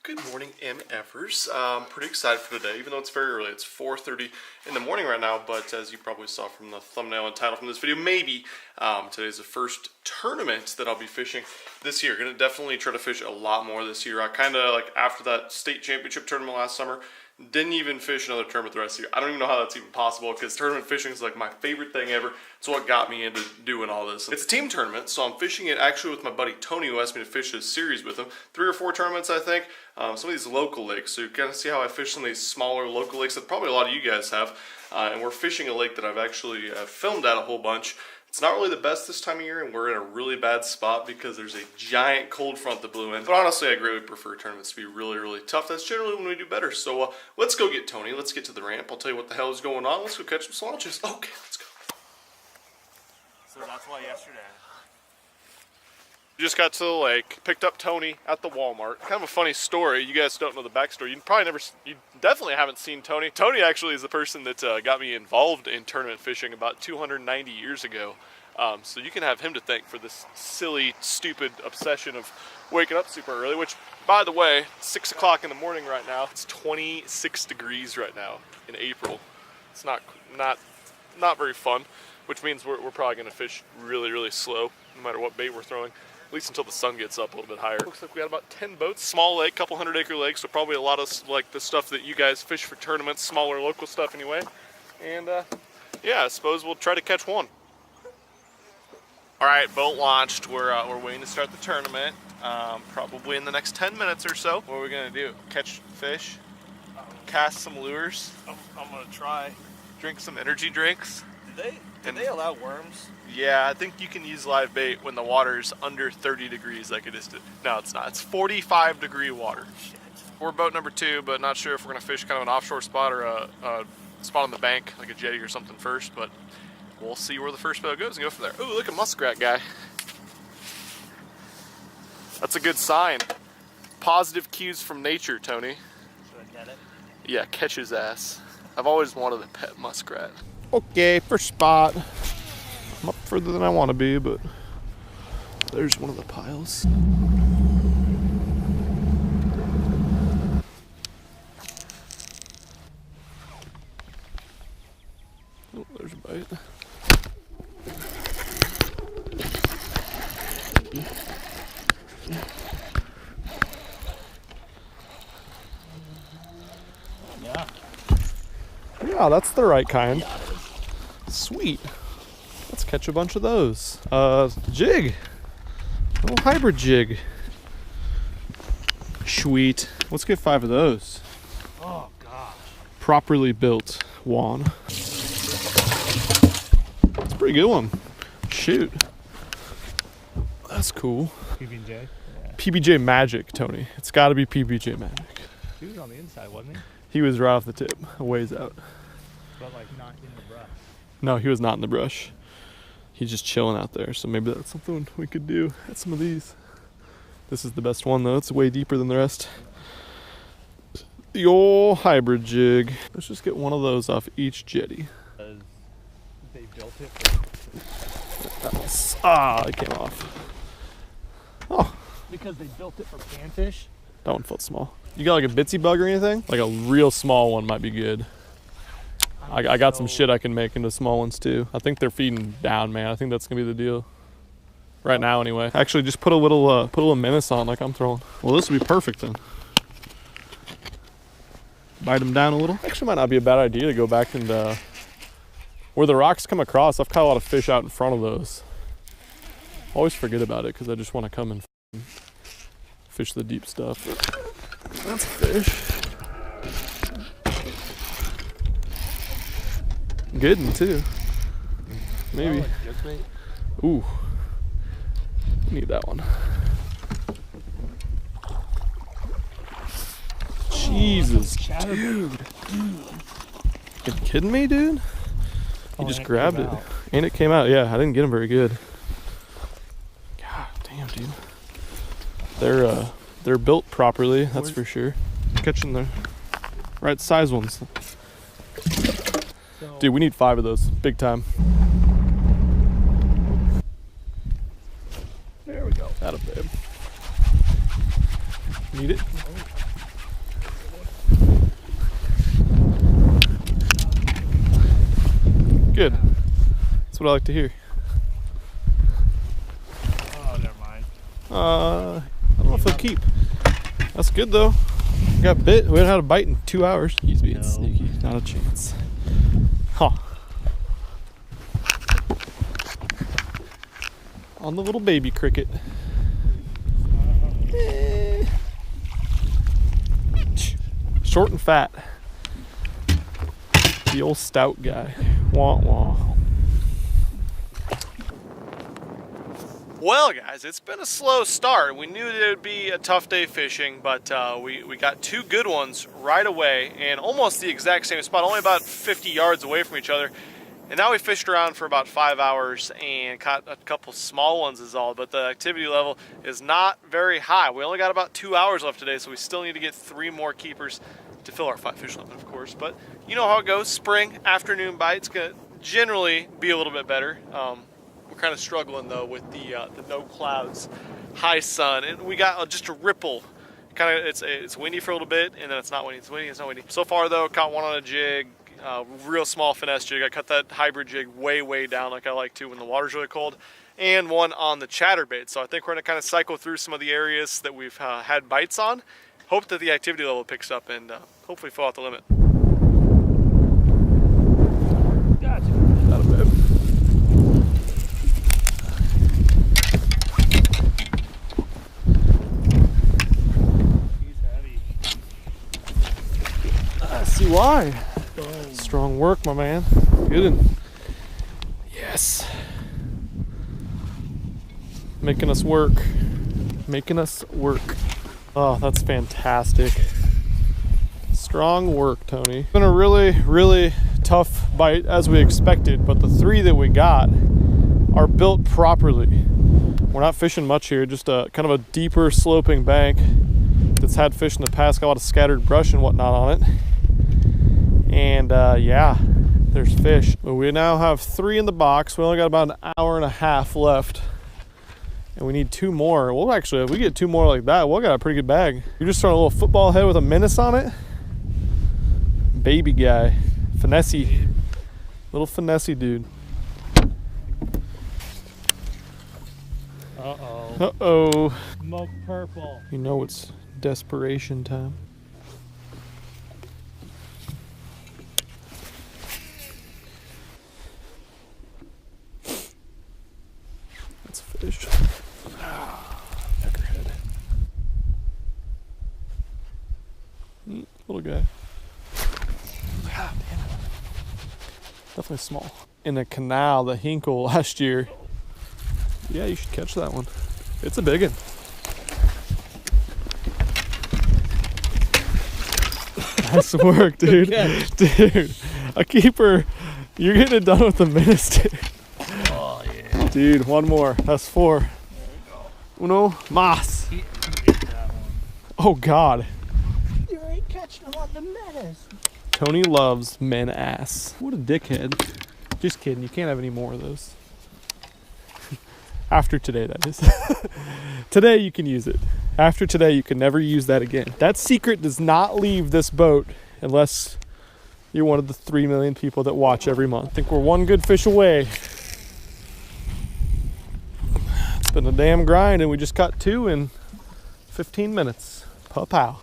Good morning, MFers. I'm pretty excited for today, even though it's very early. It's 4:30 in the morning right now, but as you probably saw from the thumbnail and title from this video, maybe today's the first tournament that I'll be fishing this year. Gonna definitely try to fish a lot more this year. I kind of, like, after that state championship tournament last summer, didn't even fish another tournament the rest of the year. I don't even know how that's even possible because tournament fishing is like my favorite thing ever. It's what got me into doing all this. It's a team tournament, so I'm fishing it actually with my buddy Tony, who asked me to fish this series with him. 3 or 4 tournaments, I think. Some of these local lakes. So you're gonna see how I fish some of these smaller local lakes that probably a lot of you guys have. And we're fishing a lake that I've actually filmed at a whole bunch. It's not really the best this time of year, and we're in a really bad spot because there's a giant cold front that blew in. But honestly, I greatly prefer tournaments to be really, really tough. That's generally when we do better. So let's go get Tony. Let's get to the ramp. I'll tell you what the hell is going on. Let's go catch some launches. Okay, let's go. So that's why yesterday. Just got to the lake, picked up Tony at the Walmart. Kind of a funny story. You guys don't know the backstory. You definitely haven't seen Tony. Tony actually is the person that got me involved in tournament fishing about 290 years ago. So you can have him to thank for this silly, stupid obsession of waking up super early, which, by the way, 6 o'clock in the morning right now. It's 26 degrees right now in April. It's not very fun, which means we're probably going to fish really, really slow, no matter what bait we're throwing. At least until the sun gets up a little bit higher. Looks like we got about 10 boats. Small lake, couple 100-acre lake, so probably a lot of like the stuff that you guys fish for tournaments, smaller local stuff anyway. And yeah, I suppose we'll try to catch one. All right, boat launched. We're waiting to start the tournament. Probably in the next 10 minutes or so. What are we gonna do? Catch fish, cast some lures. I'm gonna try. Drink some energy drinks. Did they allow worms? Yeah, I think you can use live bait when the water's under 30 degrees like it is today. No, it's not. It's 45-degree water. Shit. We're boat number 2, but not sure if we're going to fish kind of an offshore spot or a spot on the bank, like a jetty or something first, but we'll see where the first boat goes and go from there. Ooh, look at muskrat guy. That's a good sign. Positive cues from nature, Tony. Should I get it? Yeah, catch his ass. I've always wanted a pet muskrat. Okay, first spot. I'm up further than I want to be, but there's one of the piles. Oh, there's a bite. Yeah. Yeah, that's the right kind. Sweet. Let's catch a bunch of those. Jig. A little hybrid jig. Sweet. Let's get 5 of those. Oh gosh. Properly built wand. That's a pretty good one. Shoot. That's cool. PB&J? Yeah. PBJ Magic, Tony. It's got to be PBJ Magic. He was on the inside, wasn't he? He was right off the tip, a ways out. But like not in the brush. No, he was not in the brush. He's just chilling out there, so maybe that's something we could do at some of these. This is the best one, though. It's way deeper than the rest. The old hybrid jig. Let's just get one of those off each jetty. They built it It came off. Oh, because they built it for panfish. that one felt small. You got like a bitsy bug or anything? Like a real small one might be good. I got some shit I can make into small ones too. I think they're feeding down, man. I think that's gonna be the deal. Right now, anyway. Actually, just put a little menace on like I'm throwing. Well, this would be perfect then. Bite them down a little. Actually, might not be a bad idea to go back and where the rocks come across. I've caught a lot of fish out in front of those. Always forget about it because I just want to come and fish the deep stuff. That's a fish. Good one too. Maybe. Ooh. Need that one. Jesus, dude. You kidding me, dude? He just grabbed it. And it came out. Yeah, I didn't get him very good. God damn, dude. They're built properly, that's for sure. Catching the right size ones. Dude, we need 5 of those, big time. There we go. Atta babe. Need it? Good. That's what I like to hear. Oh, never mind. I don't know if he'll keep. That's good though. Got bit. We haven't had a bite in 2 hours. He's being sneaky. Not a chance. Huh. On the little baby cricket. Short and fat. The old stout guy. Wah wah. Well, guys, it's been a slow start. We knew that it would be a tough day fishing, but we got 2 good ones right away and almost the exact same spot, only about 50 yards away from each other. And now we fished around for about 5 hours and caught a couple small ones is all, but the activity level is not very high. We only got about 2 hours left today, so we still need to get 3 more keepers to fill our 5 fish limit, of course. But you know how it goes. Spring afternoon bites gonna generally be a little bit better. We're kind of struggling though with the no clouds, high sun, and we got just a ripple. Kind of, it's windy for a little bit, and then it's not windy. It's windy. It's not windy. So far though, caught one on a jig. Real small finesse jig. I cut that hybrid jig way down like I like to when the water's really cold, and one on the chatterbait. So I think we're gonna kind of cycle through some of the areas that we've had bites on. Hope that the activity level picks up and hopefully fill out the limit. Gotcha. Not a bit. He's heavy. I see why. Strong work, my man. Good. Yes. Making us work. Making us work. Oh, that's fantastic. Strong work, Tony. It's been a really tough bite as we expected, but the 3 that we got are built properly. We're not fishing much here, just a kind of a deeper sloping bank that's had fish in the past, got a lot of scattered brush and whatnot on it. And yeah, there's fish. But we now have 3 in the box. We only got about an hour and a half left. And we need 2 more. Well, actually, if we get 2 more like that, we'll got a pretty good bag. You're just throwing a little football head with a menace on it. Baby guy. Finessey. Little finessey dude. Uh-oh. Uh-oh. Smoke purple. You know it's desperation time. That's a fish. Peckerhead. Little guy. Ah, damn it. Definitely small. In a canal, the Hinkle last year. Yeah, you should catch that one. It's a big one. Nice work, dude. Dude, a keeper. You're getting it done with the menace, dude. Oh, yeah. Dude, one more. That's 4. There we go. Uno mas. He ate that one. Oh, God. You ain't catching him on the menace. Tony loves men ass. What a dickhead. Just kidding. You can't have any more of those. After today, that is. Today, you can use it. After today, you can never use that again. That secret does not leave this boat unless you're one of the 3 million people that watch every month. I think we're 1 good fish away. It's been a damn grind, and we just caught 2 in 15 minutes. Pow.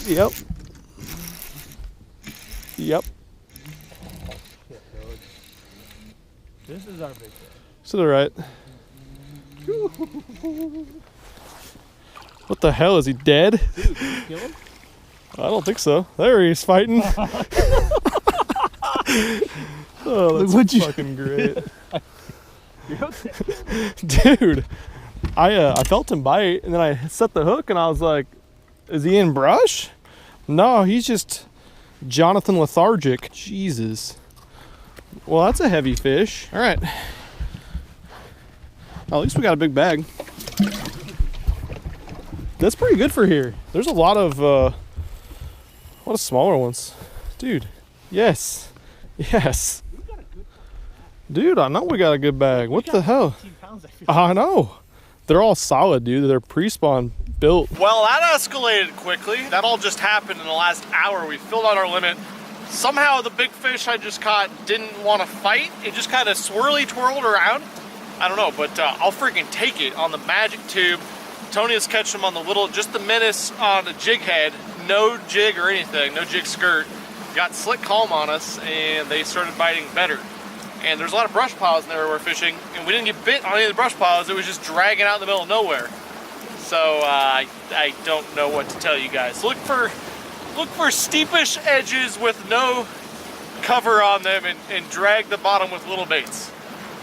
Yep. Yep. This is our big fish. To the right. What the hell? Is he dead? Dude, did you kill him? I don't think so. There he is fighting. Oh, that's fucking great. Dude, I felt him bite, and then I set the hook, and I was like, is he in brush? No, he's just Jonathan lethargic. Jesus. Well, that's a heavy fish. All right. Well, at least we got a big bag. That's pretty good for here. There's a lot of smaller ones. Dude, yes. Yes. Dude, I know we got a good bag. What the hell? Pounds, I feel. I know. They're all solid, dude. They're pre-spawn built. Well, that escalated quickly. That all just happened in the last hour. We filled out our limit. Somehow the big fish I just caught didn't want to fight. It just kind of swirly twirled around. I don't know, but I'll freaking take it on the magic tube. Tony is catching them on the little, just the menace on the jig head. No jig or anything, no jig skirt. Got slick calm on us and they started biting better. And there's a lot of brush piles in there where we're fishing, and we didn't get bit on any of the brush piles. It was just dragging out in the middle of nowhere. So I don't know what to tell you guys. Look for steepish edges with no cover on them and drag the bottom with little baits.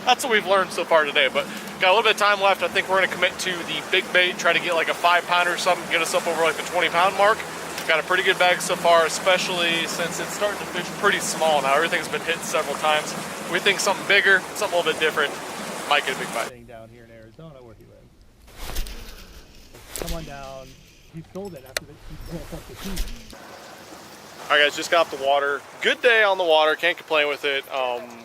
That's what we've learned so far today, but got a little bit of time left. I think we're gonna commit to the big bait, try to get like a 5-pounder or something, get us up over like the 20-pound mark. Got a pretty good bag so far, especially since it's starting to fish pretty small now. Everything's been hit several times. We think something bigger, something a little bit different, might get a big bite. Down here in Arizona where he lives. Come on down. He sold it after he built up the team. All right, guys, just got off the water. Good day on the water, can't complain with it.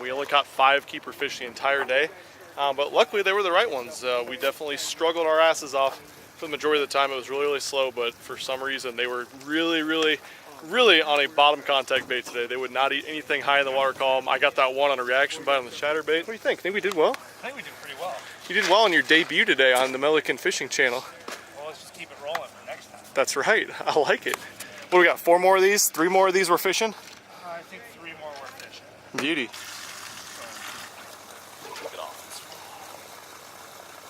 We only caught 5 keeper fish the entire day, but luckily they were the right ones. We definitely struggled our asses off. For the majority of the time it was really, really slow, but for some reason they were really, really, really on a bottom contact bait today. They would not eat anything high in the water column. I got that one on a reaction bite on the chatterbait. What do you think? Think we did well? I think we did pretty well. You did well on your debut today on the Milliken Fishing Channel. Well, let's just keep it rolling for next time. That's right. I like it. What do we got? 4 more of these? 3 more of these we're fishing? I think 3 more we're fishing. Beauty.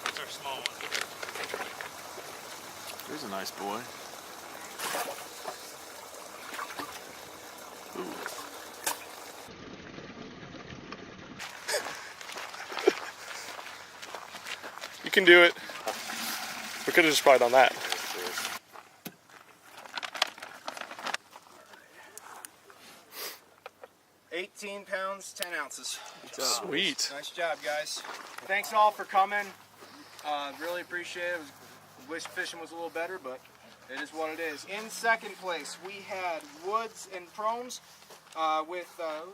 That's our small one. There's a nice boy. Ooh. You can do it. We could have just probably done that. $18 pounds, 10 ounces. Sweet. Nice job, guys. Thanks all for coming. Really appreciate it. Wish fishing was a little better, but it is what it is. In second place, we had Woods and Promes with, forgot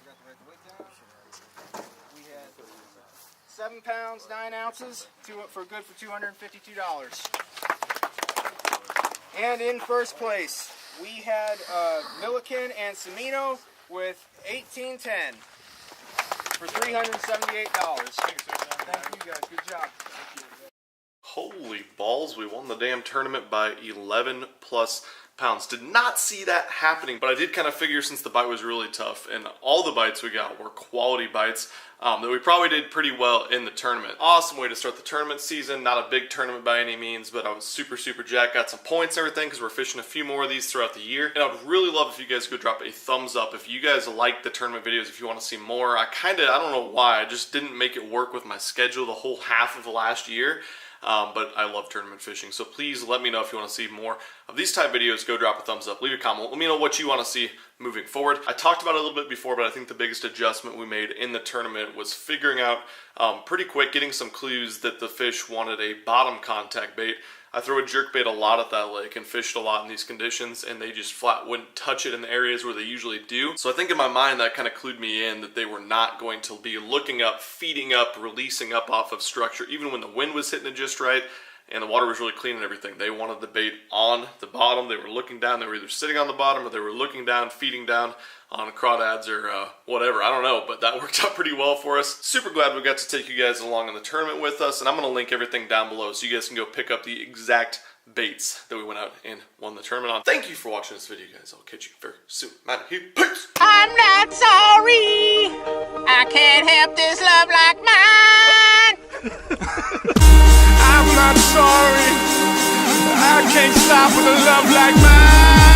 to write the weight down. We had 7 pounds, 9 ounces, for good for $252. And in first place, we had Milliken and Semino with 1810 for $378. Thank you guys, good job. Holy balls, we won the damn tournament by 11 plus pounds. Did not see that happening, but I did kind of figure since the bite was really tough and all the bites we got were quality bites, that we probably did pretty well in the tournament. Awesome way to start the tournament season. Not a big tournament by any means, but I was super jacked. Got some points and everything because we're fishing a few more of these throughout the year. And I would really love if you guys could drop a thumbs up if you guys like the tournament videos, if you want to see more. I don't know why, I just didn't make it work with my schedule the whole half of the last year. But I love tournament fishing, so please let me know if you want to see more of these type videos. Go drop a thumbs up, leave a comment, let me know what you want to see moving forward. I talked about it a little bit before, but I think the biggest adjustment we made in the tournament was figuring out pretty quick, getting some clues that the fish wanted a bottom contact bait. I throw a jerkbait a lot at that lake and fished a lot in these conditions, and they just flat wouldn't touch it in the areas where they usually do. So I think in my mind that kind of clued me in that they were not going to be looking up, feeding up, releasing up off of structure, even when the wind was hitting it just right and the water was really clean and everything. They wanted the bait on the bottom. They were looking down. They were either sitting on the bottom or they were looking down, feeding down on crawdads or whatever. I don't know, but that worked out pretty well for us. Super glad we got to take you guys along in the tournament with us, and I'm going to link everything down below so you guys can go pick up the exact baits that we went out and won the tournament on. Thank you for watching this video, guys. I'll catch you very soon. Man, peace! I'm not sorry. I can't help this love like mine. I'm not sorry. I can't stop with a love like mine.